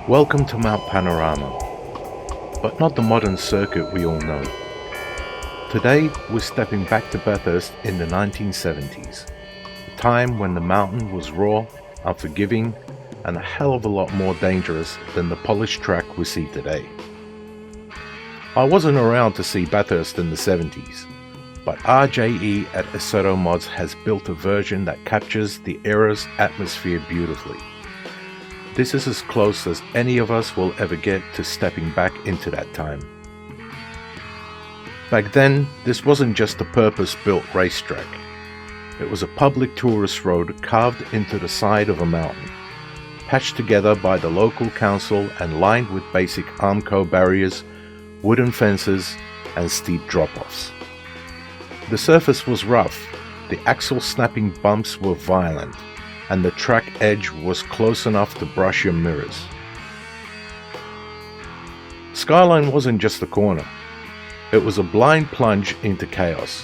Welcome to Mount Panorama, but not the modern circuit we all know. Today we're stepping back to Bathurst in the 1970s, a time when the mountain was raw, unforgiving, and a hell of a lot more dangerous than the polished track we see today. I wasn't around to see Bathurst in the 70s, but RJE at Assetto Mods has built a version that captures the era's atmosphere beautifully. This is as close as any of us will ever get to stepping back into that time. Back then, this wasn't just a purpose-built racetrack. It was a public tourist road carved into the side of a mountain, patched together by the local council and lined with basic Armco barriers, wooden fences, and steep drop-offs. The surface was rough, the axle snapping bumps were violent, and the track edge was close enough to brush your mirrors. Skyline wasn't just a corner. It was a blind plunge into chaos.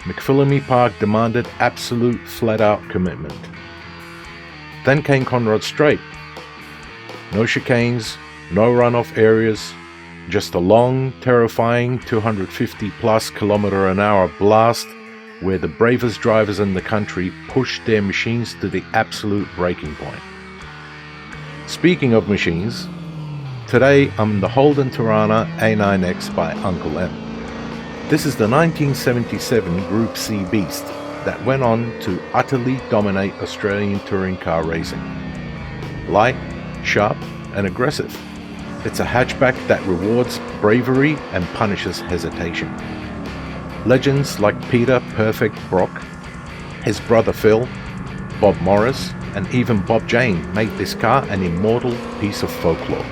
McPhillamy Park demanded absolute flat-out commitment. Then came Conrod Straight. No chicanes, no runoff areas, just a long, terrifying 250 plus km/h blast where the bravest drivers in the country pushed their machines to the absolute breaking point. Speaking of machines, today I'm in the Holden Torana A9X by Uncle M. This is the 1977 Group C beast that went on to utterly dominate Australian touring car racing. Light, sharp and aggressive. It's a hatchback that rewards bravery and punishes hesitation. Legends like Peter Perfect Brock, his brother Phil, Bob Morris, and even Bob Jane made this car an immortal piece of folklore.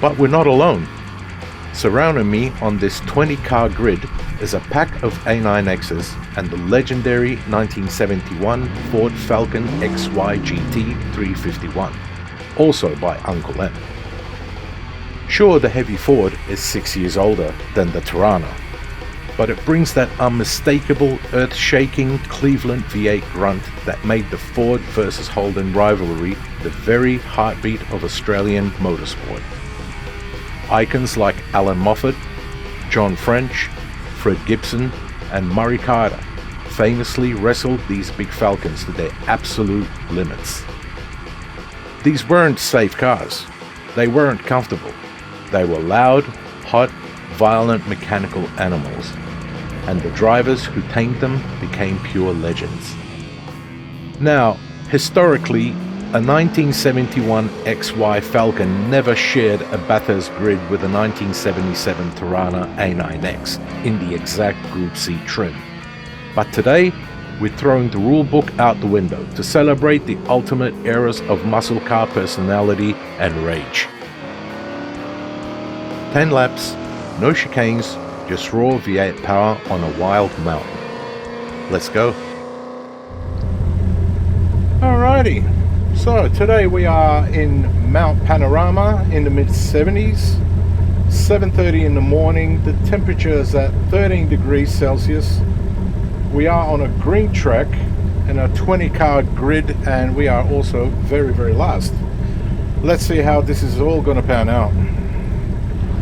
But we're not alone. Surrounding me on this 20-car grid is a pack of A9Xs and the legendary 1971 Ford Falcon XY GT 351, also by Uncle M. Sure, the heavy Ford is 6 years older than the Torana, but it brings that unmistakable, earth-shaking Cleveland V8 grunt that made the Ford versus Holden rivalry the very heartbeat of Australian motorsport. Icons like Alan Moffat, John French, Fred Gibson, and Murray Carter famously wrestled these big Falcons to their absolute limits. These weren't safe cars. They weren't comfortable. They were loud, hot, violent mechanical animals, and the drivers who tamed them became pure legends. Now, historically, a 1971 XY Falcon never shared a Bathurst grid with a 1977 Torana A9X in the exact Group C trim. But today, we're throwing the rule book out the window to celebrate the ultimate eras of muscle car personality and rage. 10 laps, no chicanes, just raw V8 power on a wild mountain. Let's go. Alrighty, so today we are in Mount Panorama in the mid-70s, 7:30 in the morning. The temperature is at 13 degrees Celsius. We are on a green track in a 20-car grid, and we are also very last. Let's see how this is all going to pan out.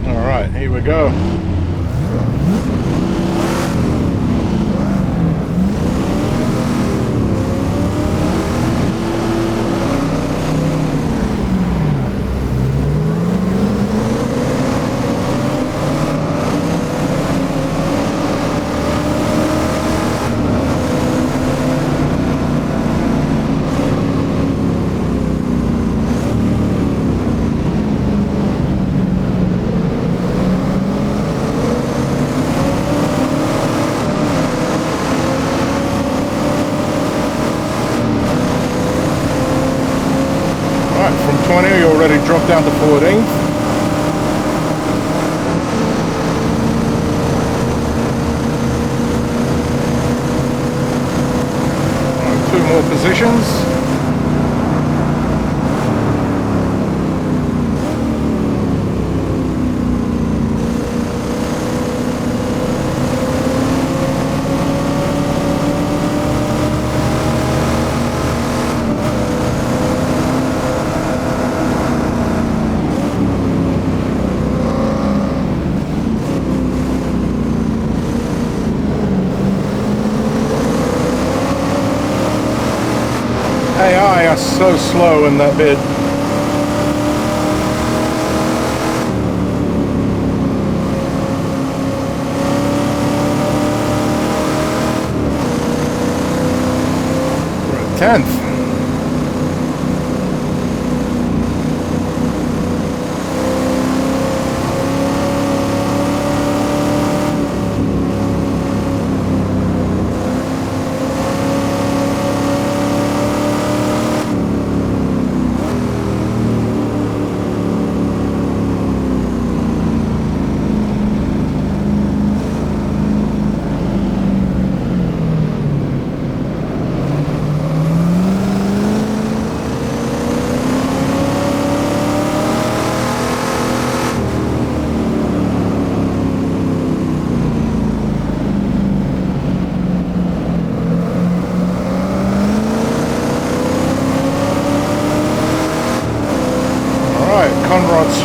Alright, here we go. You already dropped down to 14th. Right, 2 more positions. gas so slow in that bit. We're at 10th.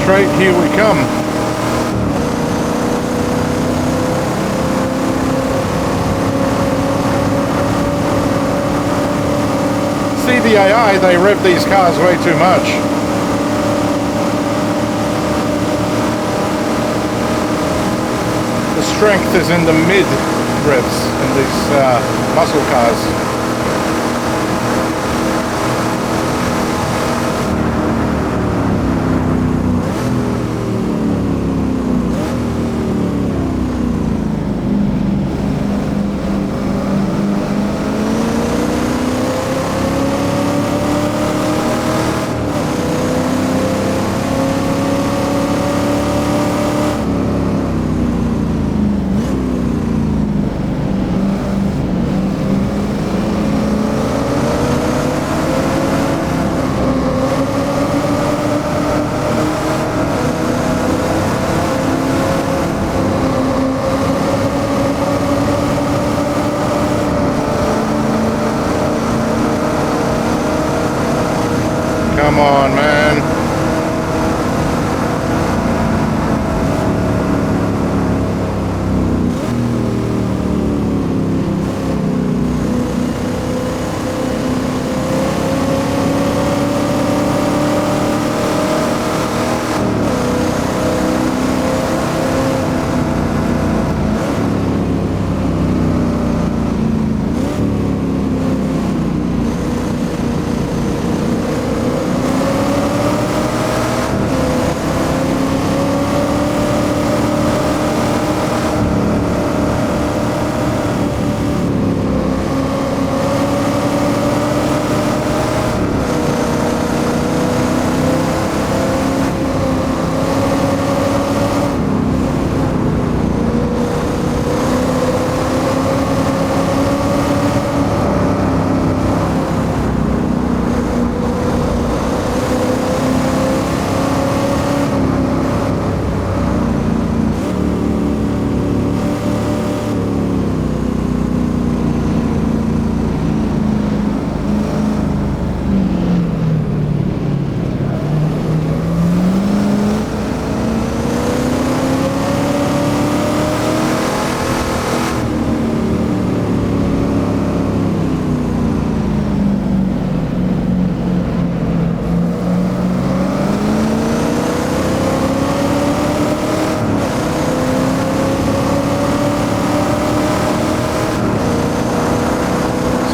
Straight, here we come. See the AI, they rev these cars way too much. The strength is in the mid revs in these muscle cars. Come on, man.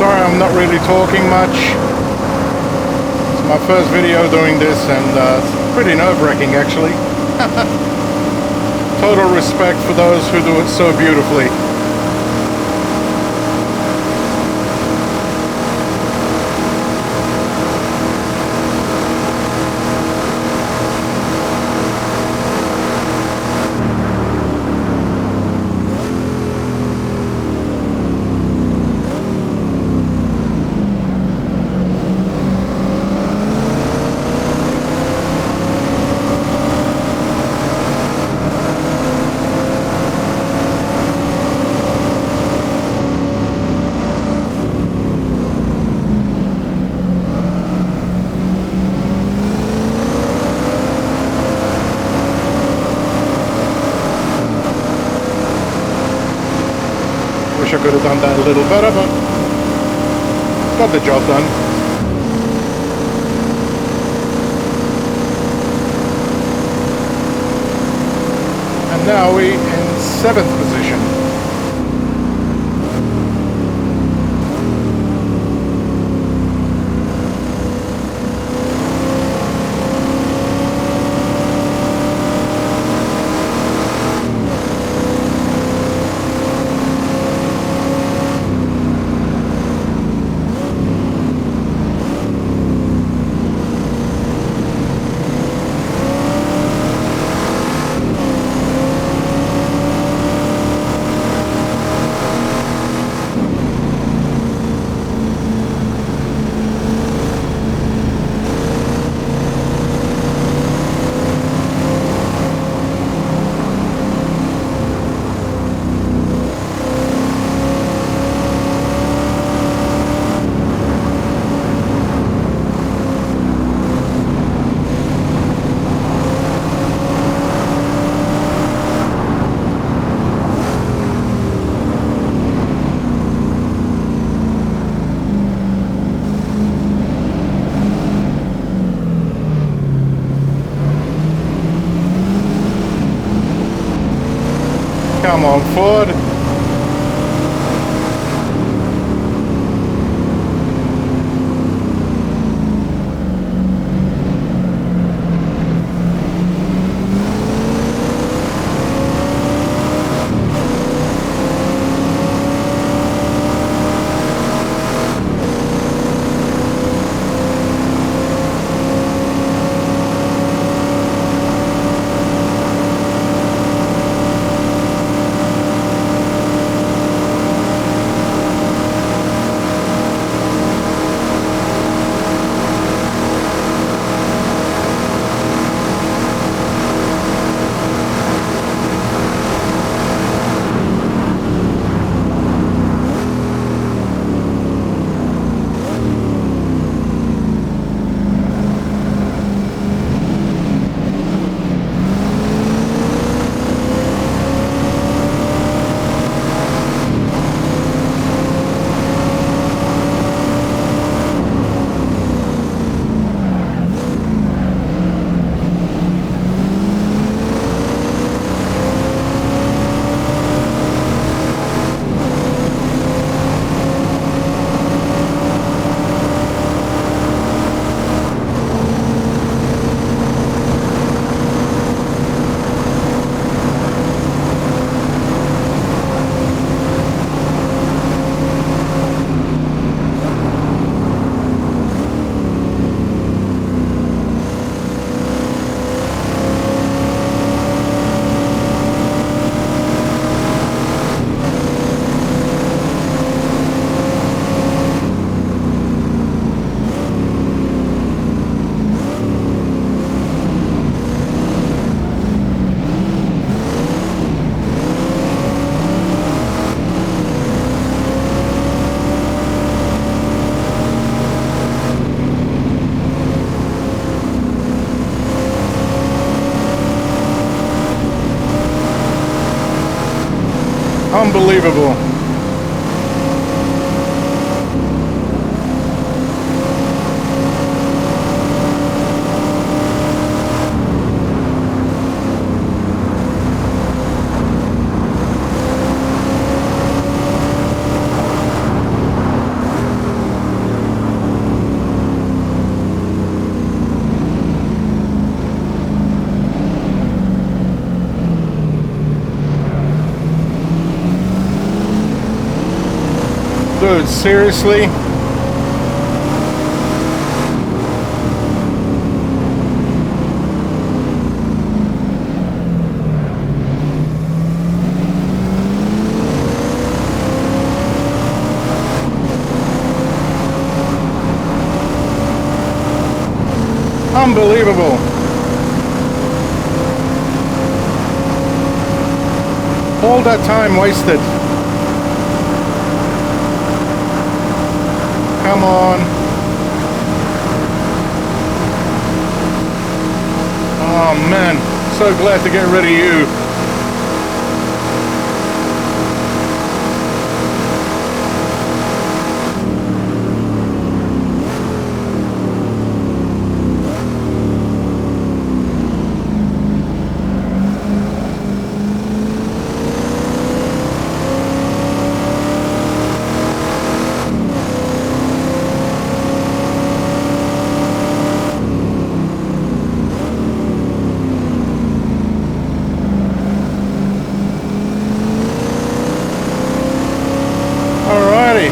I'm not really talking much. It's my first video doing this, and it's pretty nerve-wracking actually. Total respect for those who do it so beautifully. I could have done that a little better, but got the job done. Now we in 7th position. Come on, Ford. Unbelievable. Dude, seriously? Unbelievable. All that time wasted. Come on. Oh man, so glad to get rid of you.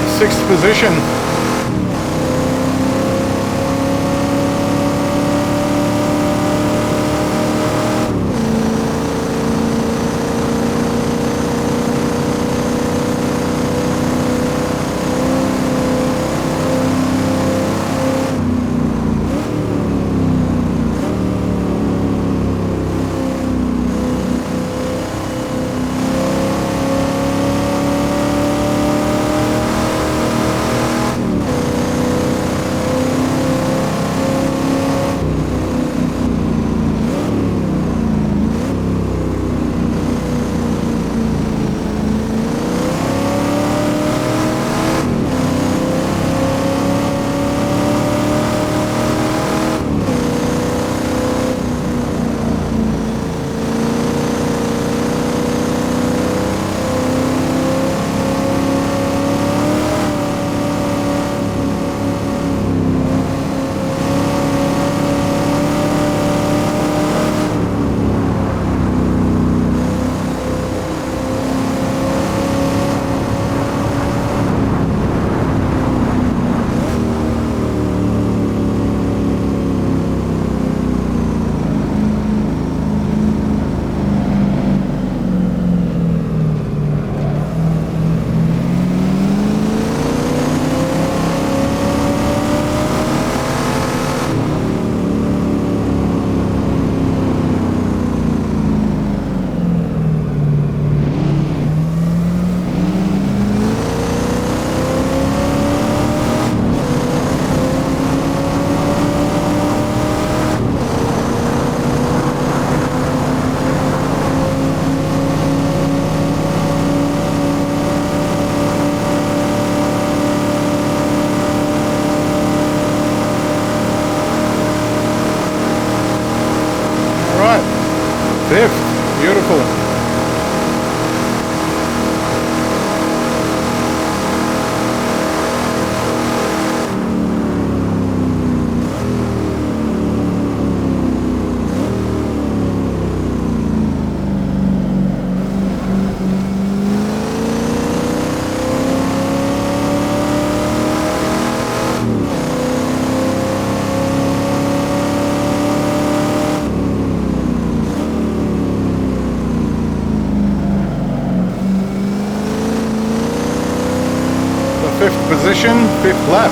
6th position. Beautiful. Fifth position, 5th lap.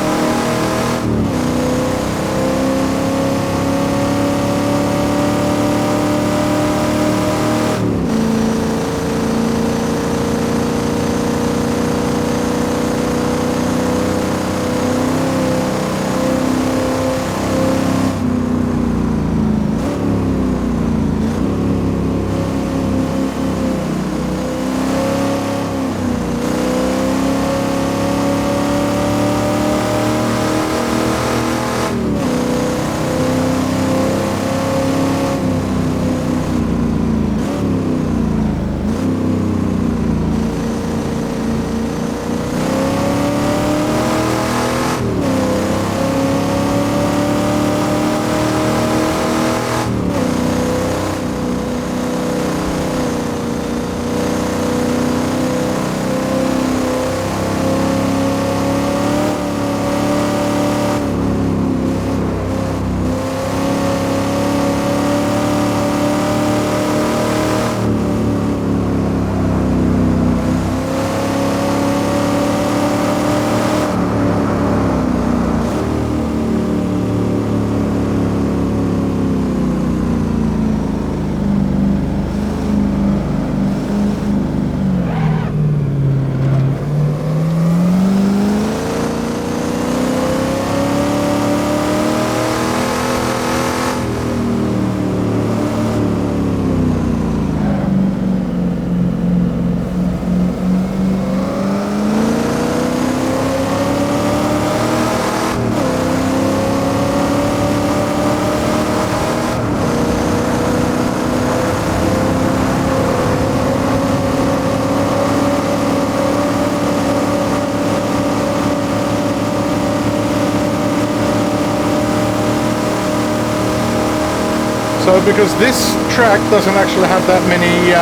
So because this track doesn't actually have that many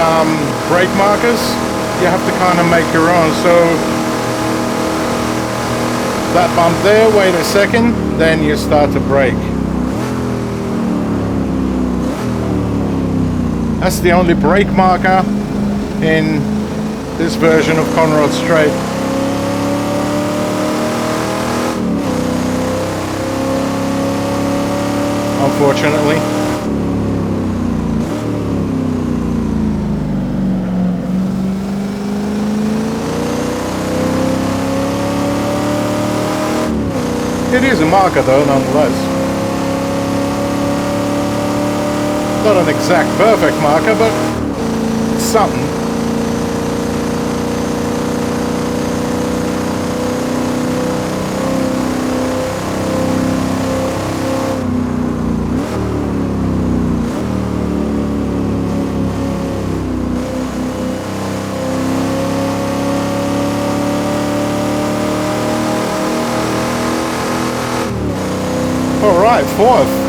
brake markers, you have to kind of make your own. So that bump there, wait a second, then you start to brake. That's the only brake marker in this version of Conrod Straight. Unfortunately. It is a marker though, nonetheless. Not an exact perfect marker, but something. All right, fourth.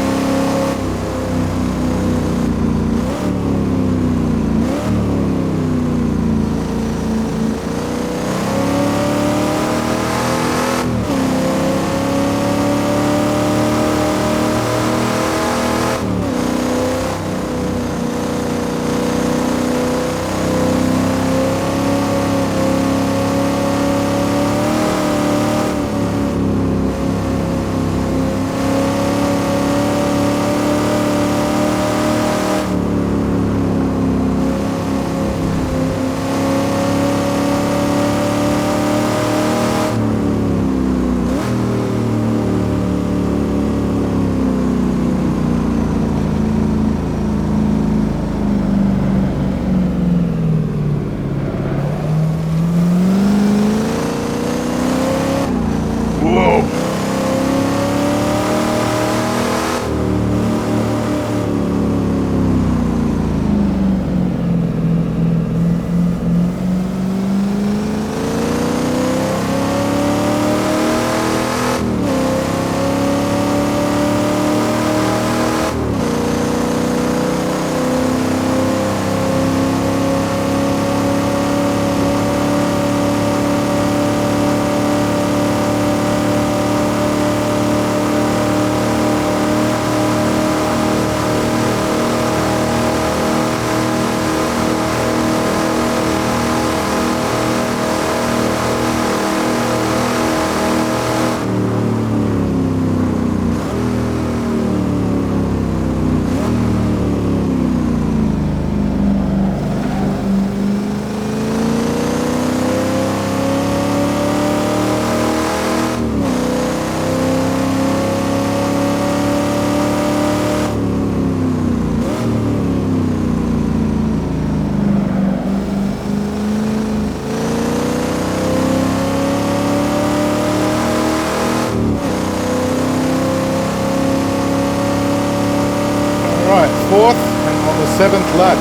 Fourth and on the 7th lap.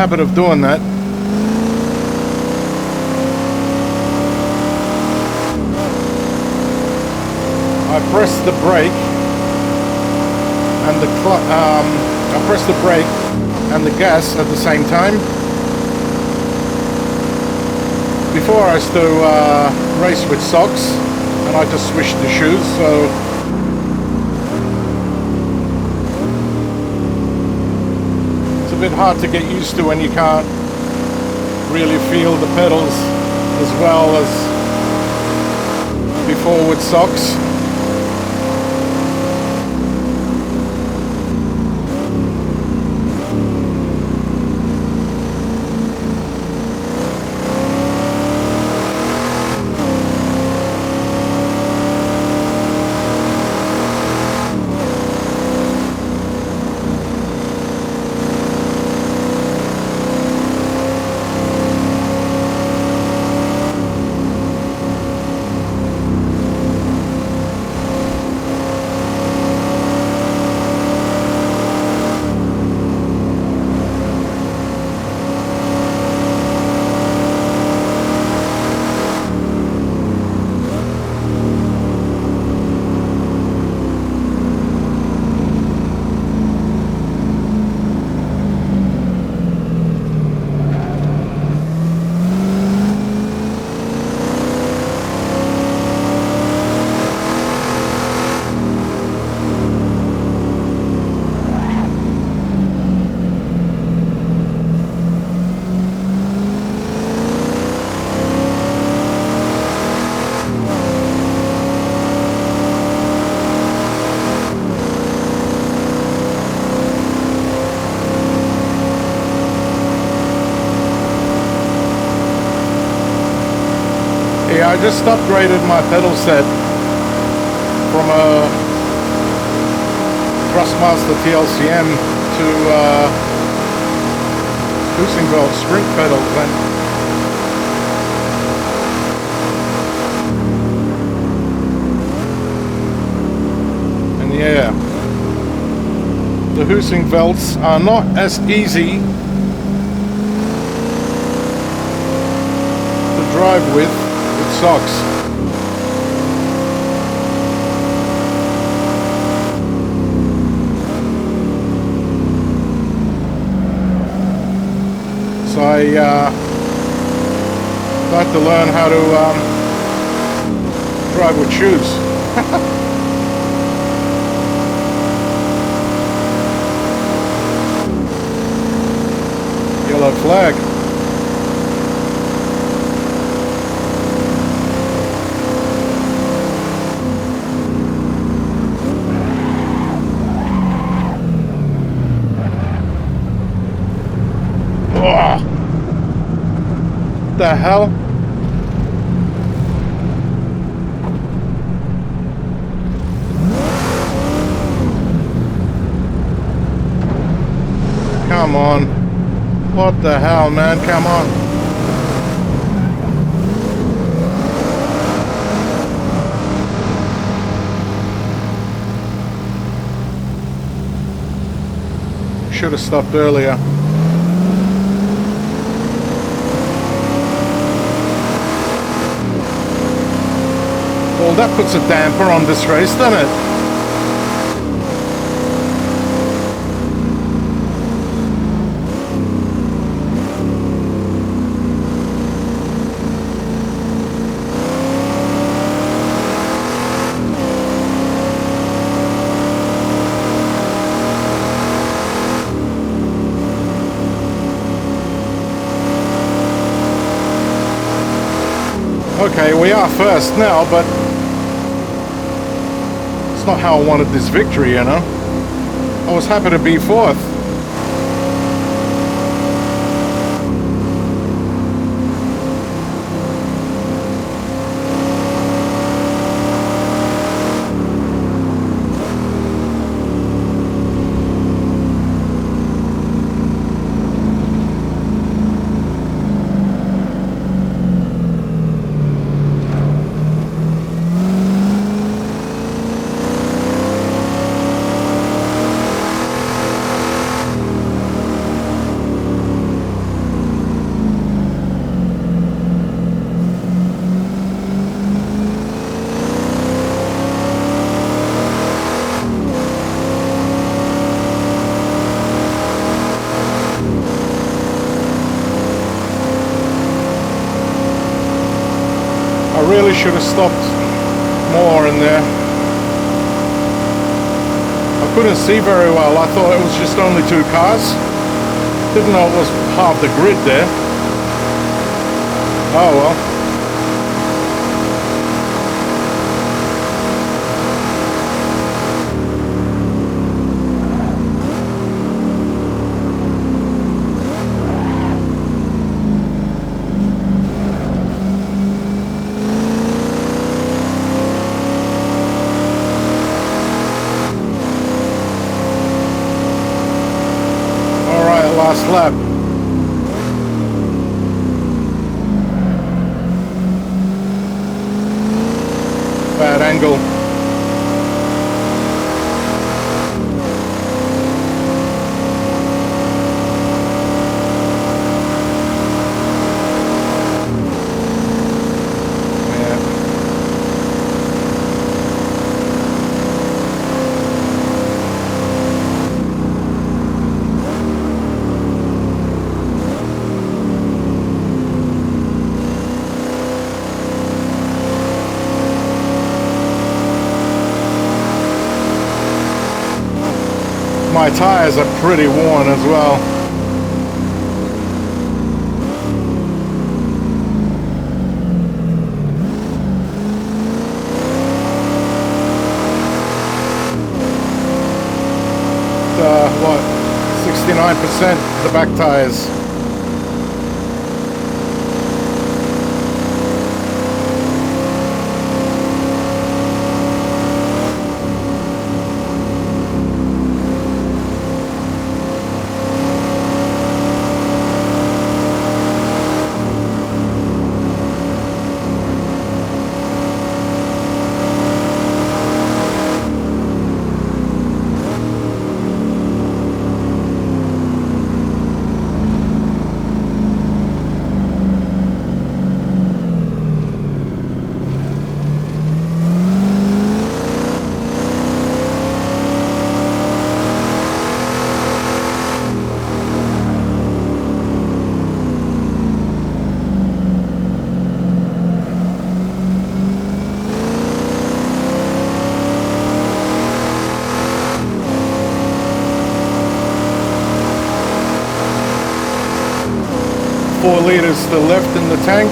habit of doing that. I press the brake and the gas at the same time. Before I used to race with socks, and I just switched the shoes, so it's a bit hard to get used to when you can't really feel the pedals as well as before with socks. I just upgraded my pedal set from a Thrustmaster TLCM to Husingveld sprint pedals, and yeah, the Husingvelds are not as easy to drive with socks. So I got to learn how to drive with shoes. Yellow flag. The hell? Come on. What the hell, man? Come on. Should have stopped earlier. Well, that puts a damper on this race, doesn't it? Okay, we are first now, but it's not how I wanted this victory, you know. I was happy to be fourth. I really should have stopped more in there. I couldn't see very well. I thought it was just only 2 cars. Didn't know it was half the grid there. Oh well. Last lap. Bad angle. My tires are pretty worn as well. What? 69% the back tires. Four liters to the left in the tank.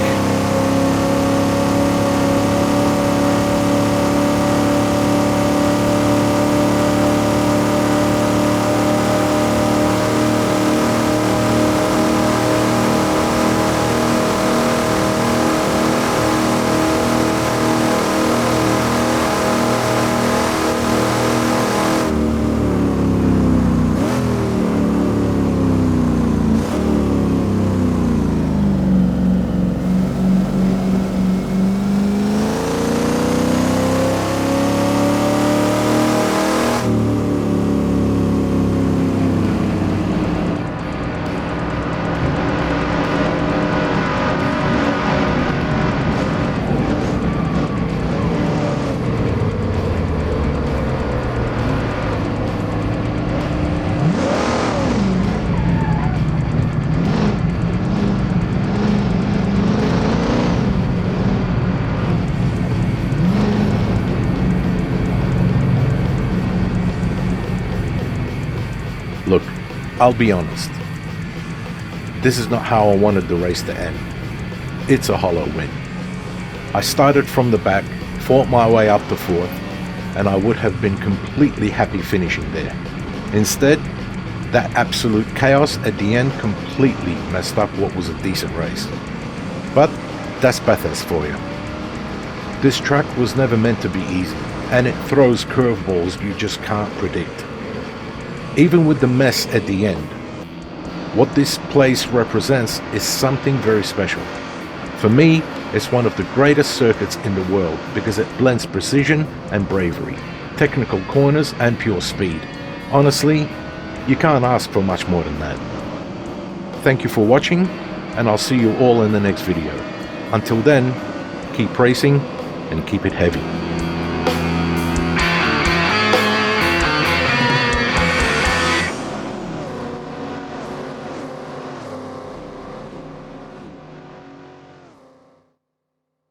Look, I'll be honest. This is not how I wanted the race to end. It's a hollow win. I started from the back, fought my way up to fourth, and I would have been completely happy finishing there. Instead, that absolute chaos at the end completely messed up what was a decent race. But that's Bathurst for you. This track was never meant to be easy, and it throws curveballs you just can't predict. Even with the mess at the end, what this place represents is something very special. For me, it's one of the greatest circuits in the world because it blends precision and bravery, technical corners and pure speed. Honestly, you can't ask for much more than that. Thank you for watching, and I'll see you all in the next video. Until then, keep racing and keep it heavy.